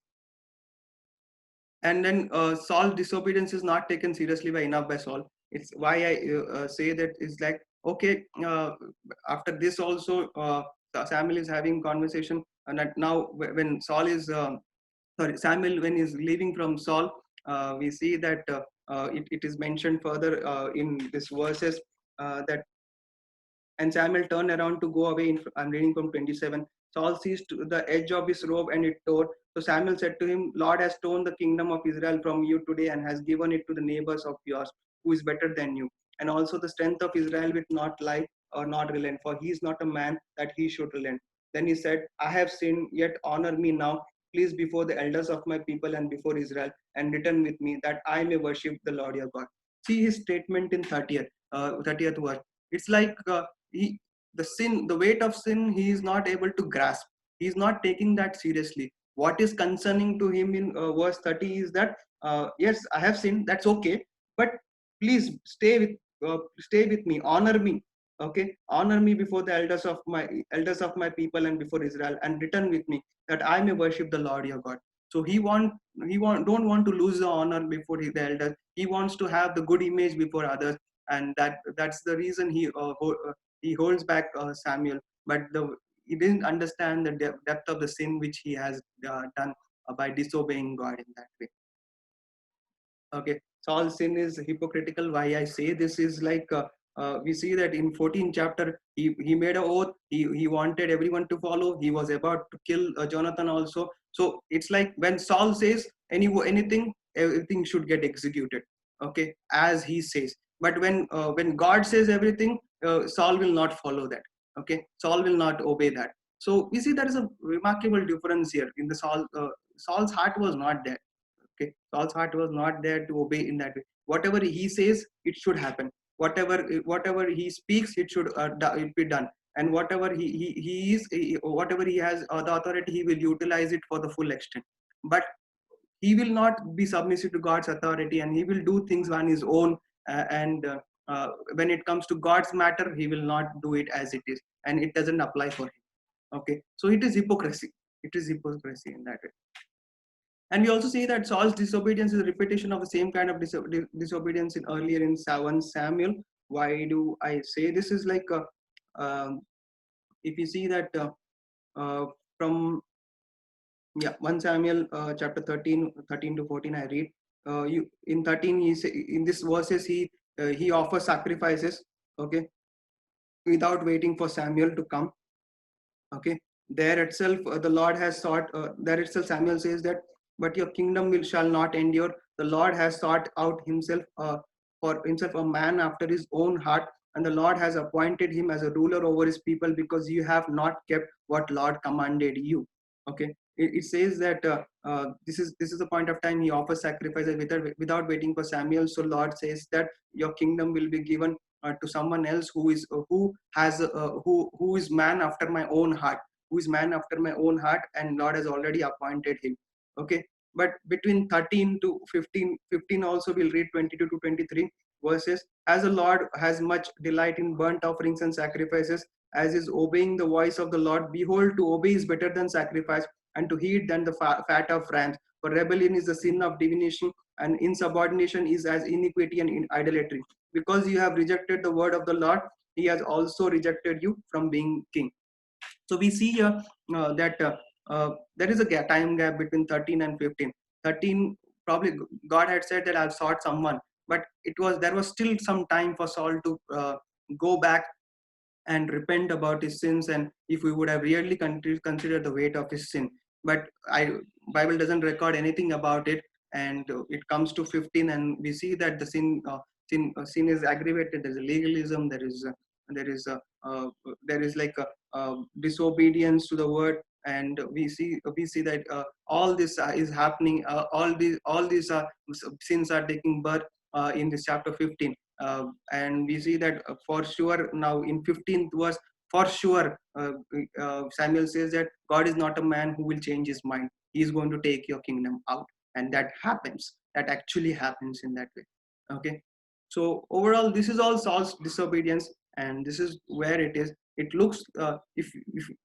And then Saul's disobedience is not taken seriously enough by Saul. It's why I say that is like, okay, after this also Samuel is having conversation, and now when Samuel when he's leaving from Saul, we see that it is mentioned further in this verses that, and Samuel turned around to go away. I'm reading from 27. Saul seized the edge of his robe and it tore. So Samuel said to him, Lord has torn the kingdom of Israel from you today and has given it to the neighbors of yours, who is better than you. And also the strength of Israel will not lie or not relent, for he is not a man that he should relent. Then he said, I have sinned, yet honor me now, please, before the elders of my people and before Israel, and return with me, that I may worship the Lord your God. See his statement in 30th verse. It's like the weight of sin, he is not able to grasp. He is not taking that seriously. What is concerning to him in verse 30 is that, yes, I have sinned, that's okay, but please stay with me, honor me. Okay, honor me before the elders of my people and before Israel, and return with me, that I may worship the Lord your God. So don't want to lose the honor before the elders. He wants to have the good image before others, and that's the reason he holds back Samuel. But he didn't understand the depth of the sin which he has done by disobeying God in that way. Okay, Saul's sin is hypocritical. Why I say this is like we see that in 14th chapter he made an oath. He wanted everyone to follow. He was about to kill Jonathan also. So it's like when Saul says anything, everything should get executed. Okay, as he says. But when God says everything, Saul will not follow that. Okay, Saul will not obey that. So we see there is a remarkable difference here. In the Saul's heart was not there. Okay, Saul's heart was not there to obey in that way. Whatever he says, it should happen. Whatever he speaks, it should it be done. And whatever whatever he has the authority, he will utilize it for the full extent. But he will not be submissive to God's authority, and he will do things on his own. And when it comes to God's matter, he will not do it as it is, and it doesn't apply for him. Okay, so it is hypocrisy. It is hypocrisy in that way. And we also see that Saul's disobedience is a repetition of the same kind of disobedience earlier in 1 Samuel. Why do I say this? Is like if you see that from 1 Samuel chapter 13 to 14, I read in 13 in this verses he offers sacrifices, okay, without waiting for Samuel to come. Okay, there itself the Lord has sought. There itself Samuel says that, but your kingdom shall not endure. The Lord has sought out himself for himself a man after his own heart, and the Lord has appointed him as a ruler over his people, because you have not kept what Lord commanded you. Okay, it says that this is the point of time he offers sacrifices without waiting for Samuel. So Lord says that your kingdom will be given to someone else who is man after my own heart, and Lord has already appointed him. Okay, but between 13 to 15 also we'll read 22 to 23 verses. As the Lord has much delight in burnt offerings and sacrifices, as is obeying the voice of the Lord, behold, to obey is better than sacrifice, and to heed than the fat of rams. For rebellion is the sin of divination, and insubordination is as iniquity and idolatry. Because you have rejected the word of the Lord, he has also rejected you from being king. So we see here that there is a time gap between 13 and 15. 13, probably God had said that I've sought someone, but there was still some time for Saul to go back and repent about his sins, and if we would have really considered the weight of his sin. But Bible doesn't record anything about it, and it comes to 15, and we see that the sin is aggravated. There's a legalism. There is like a disobedience to the word, and we see that all this is happening. All these sins are taking birth in this chapter 15. And we see that for sure now in 15th verse, for sure Samuel says that God is not a man who will change his mind. He is going to take your kingdom out, and that actually happens in that way. Okay, so overall this is all Saul's disobedience, and this is where it looks if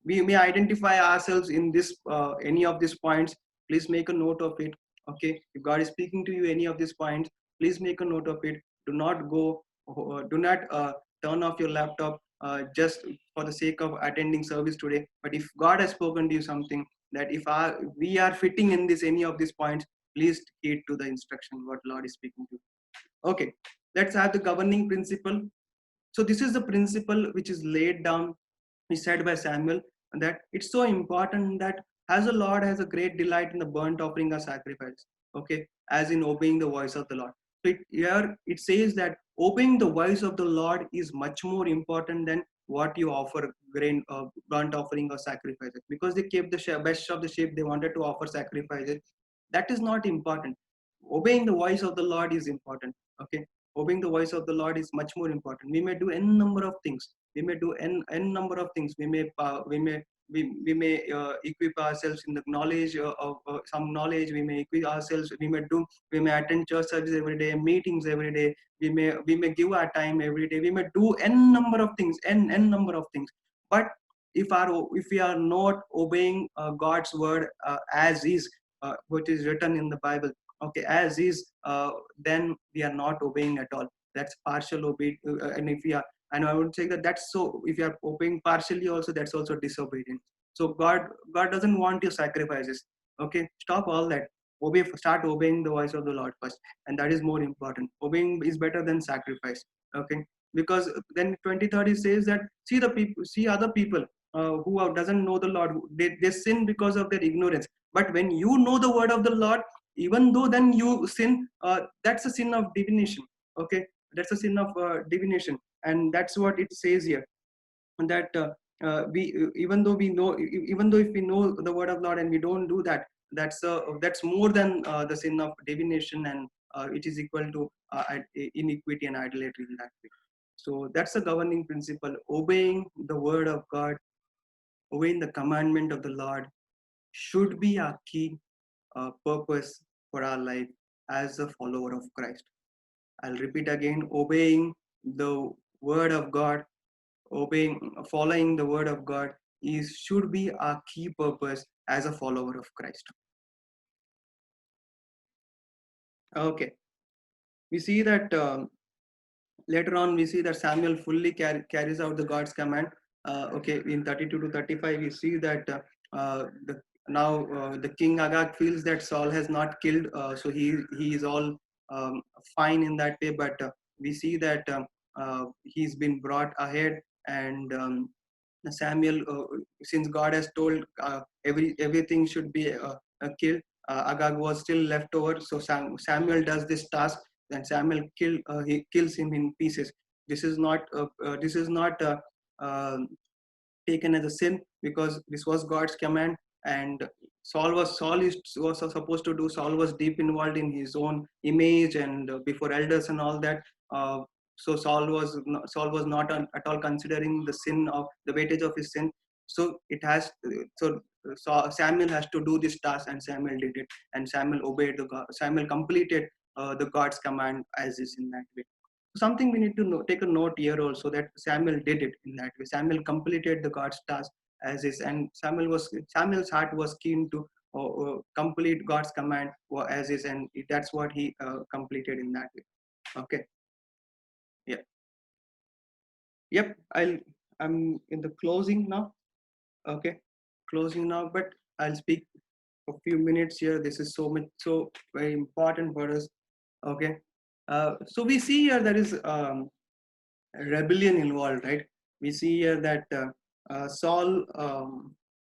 we may identify ourselves in this any of these points, please make a note of it. Okay, if God is speaking to you any of these points, please make a note of it. Do not turn off your laptop just for the sake of attending service today. But if God has spoken to you something, that if we are fitting in any of these points, please heed to the instruction what Lord is speaking to. Okay, let's have the governing principle. So this is the principle which is laid down, is said by Samuel, that it's so important that as the Lord has a great delight in the burnt offering or sacrifice, okay, as in obeying the voice of the Lord. So here it says that obeying the voice of the Lord is much more important than what you offer burnt offering or sacrifices, because they kept the best of the sheep. They wanted to offer sacrifices. That is not important. Obeying the voice of the Lord is important. Okay, obeying the voice of the Lord is much more important. We may do n number of things. We may do n number of things. We may equip ourselves in the knowledge of some knowledge. We may equip ourselves. We may attend church service every day, meetings every day. We may give our time every day. We may do n number of things, n number of things. But if we are not obeying God's word as is, what is written in the Bible, okay, as is, then we are not obeying at all. that's partial and if you are, and I would say that that's so, if you are obeying partially also, that's also disobedience. So God doesn't want your sacrifices. Okay, stop all that. Start obeying the voice of the Lord first, and that is more important. Obeying is better than sacrifice. Okay, because then 2030 says that, see other people who doesn't know the Lord, they sin because of their ignorance. But when you know the word of the Lord, even though then you sin, that's a sin of divination. Okay, that's a sin of divination, and that's what it says here. That we even though we know, even though if we know the word of Lord and we don't do that, that's more than the sin of divination, and it is equal to iniquity and idolatry in that way. So that's the governing principle. Obeying the word of God, obeying the commandment of the Lord should be our key purpose for our life as a follower of Christ. I'll repeat again: obeying the word of God, following the word of God should be our key purpose as a follower of Christ. Okay, we see that later on we see that Samuel fully carries out the God's command. Okay, in 32 to 35 we see that now the king Agag feels that Saul has not killed, so he is all fine in that way. But we see that he's been brought ahead, and Samuel, since God has told everything should be killed, Agag was still left over. So Samuel does this task, and Samuel he kills him in pieces. This is not taken as a sin, because this was God's command. And was supposed to do. Saul was deep involved in his own image and before elders and all that. So Saul was not at all considering the sin of the weightage of his sin. So Samuel has to do this task, and Samuel did it, and Samuel obeyed Samuel completed the God's command as is in that way. Something we need to take a note here also, that Samuel did it in that way. Samuel completed the God's task as is, and Samuel's heart was keen to complete God's command as is, and that's what he completed in that way. Okay. Yeah. Yep. I'm in the closing now. Okay. Closing now, but I'll speak a few minutes here. This is so very important for us. Okay. So we see here there is rebellion involved, right? We see here that Saul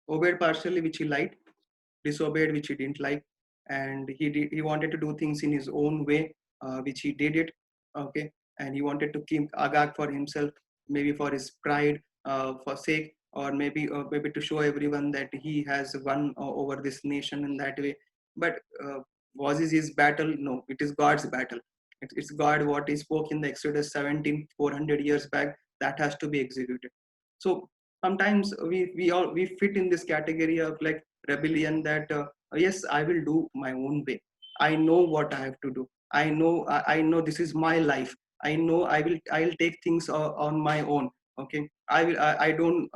obeyed partially, which he liked, disobeyed, which he didn't like, and he wanted to do things in his own way, which he did it. Okay, and he wanted to keep Agag for himself, maybe for his pride, for sake, or maybe to show everyone that he has won over this nation in that way. But was it his battle? No, it is God's battle. It's God, what he spoke in the Exodus 17, 400 years back, that has to be executed. So sometimes we fit in this category of like rebellion, that yes, I will do my own way. I know what I have to do. I know this is my life. I know I'll take things on my own. Okay, I don't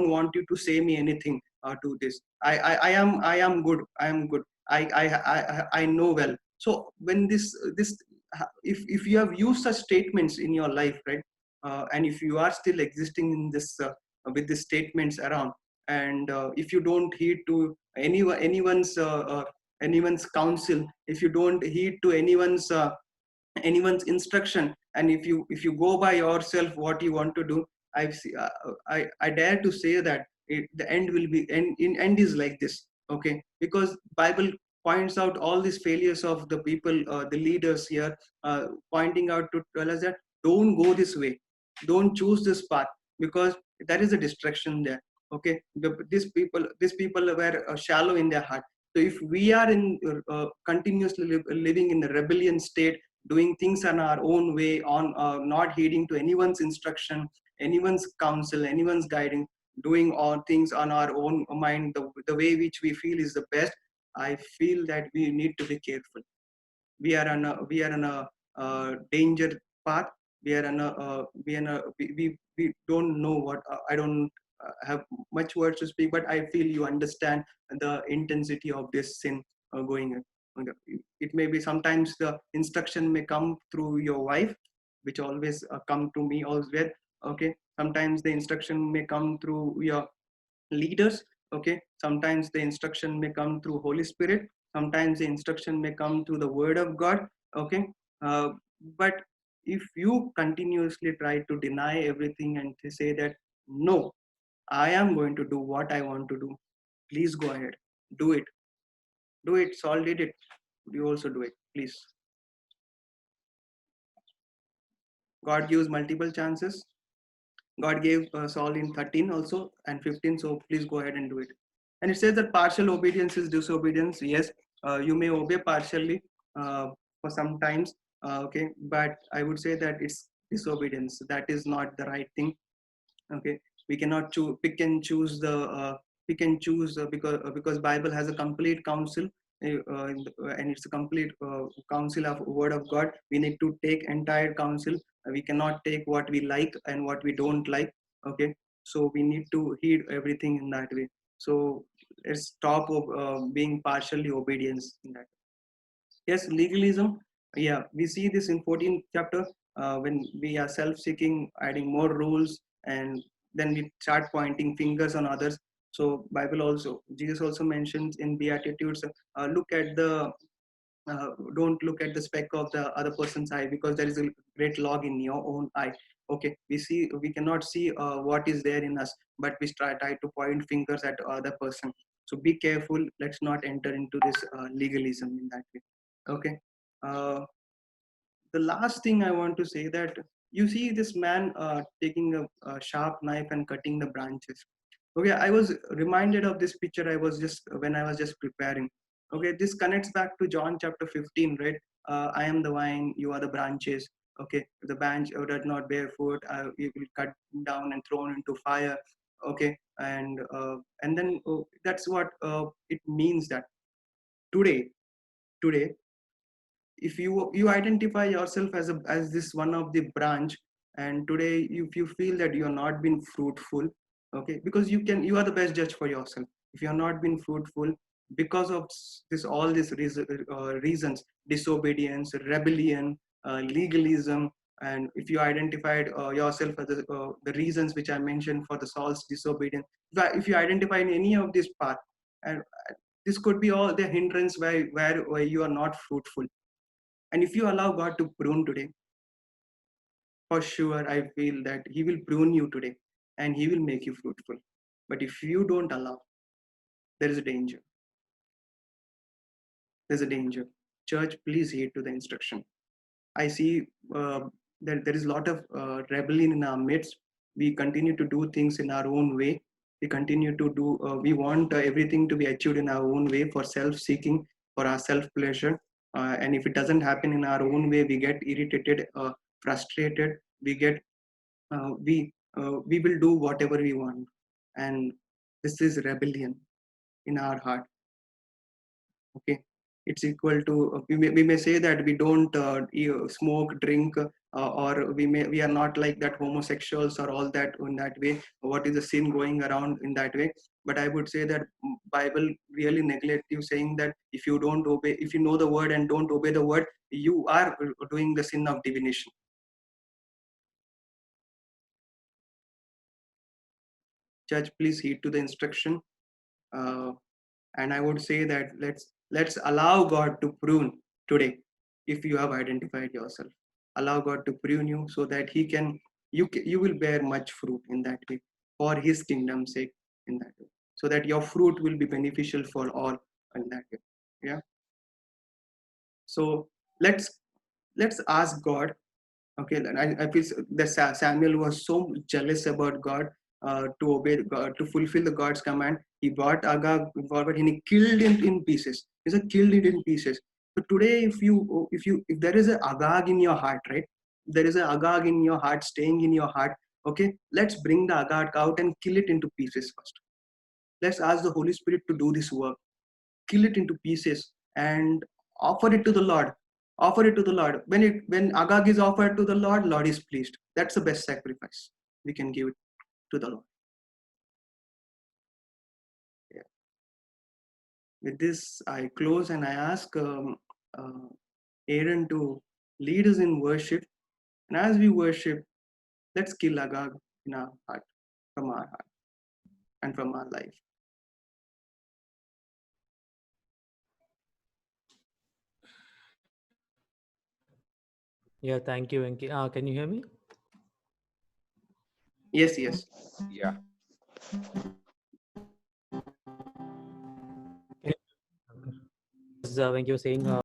want you to say me anything to this. I am good. I am good. I know well. So when this if you have used such statements in your life, right, and if you are still existing in this with these statements around, and if you don't heed to anyone's counsel, if you don't heed to anyone's instruction, and if you go by yourself what you want to do, I dare to say that the end will be end is like this. Okay, because Bible points out all these failures of the people, the leaders here, pointing out to tell us that don't go this way, don't choose this path, because there is a distraction there. Okay, these people were shallow in their heart. So if we are in continuously living in a rebellion state, doing things on our own way, on not heeding to anyone's instruction, anyone's counsel, anyone's guiding, doing all things on our own mind, the way which we feel is the best, I feel that we need to be careful. We are on a danger path. We are on a we don't know what I don't have much words to speak, but I feel you understand the intensity of this sin going on. It may be sometimes the instruction may come through your wife, which always come to me always. Okay, sometimes the instruction may come through your leaders. Okay, sometimes the instruction may come through Holy Spirit, sometimes the instruction may come through the Word of God. Okay, uh, but if you continuously try to deny everything and to say that no, I am going to do what I want to do, please go ahead, do it, do it. Saul did it, you also do it, please. God gives multiple chances. God gave Saul in 13 also and 15, so please go ahead and do it. And it says that partial obedience is disobedience. Yes, you may obey partially for some times, okay, but I would say that it's disobedience. That is not the right thing. Okay, we cannot pick and choose the because Bible has a complete counsel, and it's a complete counsel of Word of God. We need to take entire counsel. We cannot take what we like and what we don't like. Okay, so we need to heed everything in that way. So let's stop being partially obedience in that. Yes, legalism. Yeah, we see this in 14th chapter when we are self-seeking, adding more rules, and then we start pointing fingers on others. So Bible also, Jesus also mentions in Beatitudes, look at the don't look at the speck of the other person's eye, because there is a great log in your own eye. Okay, we cannot see what is there in us, but we try to point fingers at other person. So be careful. Let's not enter into this legalism in that way. Okay. uh, the last thing I want to say that you see this man taking a sharp knife and cutting the branches. Okay, I was reminded of this picture. I was just when I was just preparing. Okay, this connects back to John chapter 15, right? I am the vine, you are the branches. Okay, the branch does not bear fruit, you will cut down and thrown into fire. Okay, and then that's what it means that today, today if you identify yourself as this one of the branch, and today if you feel that you are not been fruitful, okay, because you are the best judge for yourself. If you are not been fruitful because of this all these reasons, disobedience, rebellion, legalism, and if you identified yourself as the reasons which I mentioned for the Saul's disobedience, if you identify in any of this path, and this could be all the hindrance where you are not fruitful. And if you allow God to prune today, for sure, I feel that He will prune you today and He will make you fruitful. But if you don't allow, there is a danger. There's a danger. Church, please heed to the instruction. I see that there is a lot of rebellion in our midst. We continue to do things in our own way. We continue to do, we want everything to be achieved in our own way for self seeking, for our self pleasure. And if it doesn't happen in our own way, we get irritated, frustrated. We get, we will do whatever we want. And this is rebellion in our heart. Okay, it's equal to we may say that we don't smoke, drink, or we are not like that homosexuals or all that in that way. What is the sin going around in that way? But I would say that Bible really neglect you, saying that if you don't obey, if you know the word and don't obey the word, you are doing the sin of divination. Church, please heed to the instruction. uh, and I would say that let's allow God to prune today. If you have identified yourself, allow God to prune you so that He can you will bear much fruit in that way, for His kingdom's sake, in that way, so that your fruit will be beneficial for all in that way. Yeah. So let's ask God. Okay, and I feel that Samuel was so jealous about God, to obey God, to fulfill the God's command. He brought Agag forward and he killed him in pieces. He said, killed it in pieces. So today, if there is a Agag in your heart, right? There is a Agag in your heart, staying in your heart. Okay, let's bring the Agag out and kill it into pieces first. Let's ask the Holy Spirit to do this work. Kill it into pieces and offer it to the Lord. Offer it to the Lord. When Agag is offered to the Lord, Lord is pleased. That's the best sacrifice we can give it to the Lord. Yeah. With this, I close and I ask Aaron to lead us in worship. And as we worship, let's kill Agag in our heart, from our heart, and from our life. Yeah, thank you, Venki. Can you hear me? Yes, yes. Yeah. As Venki was saying,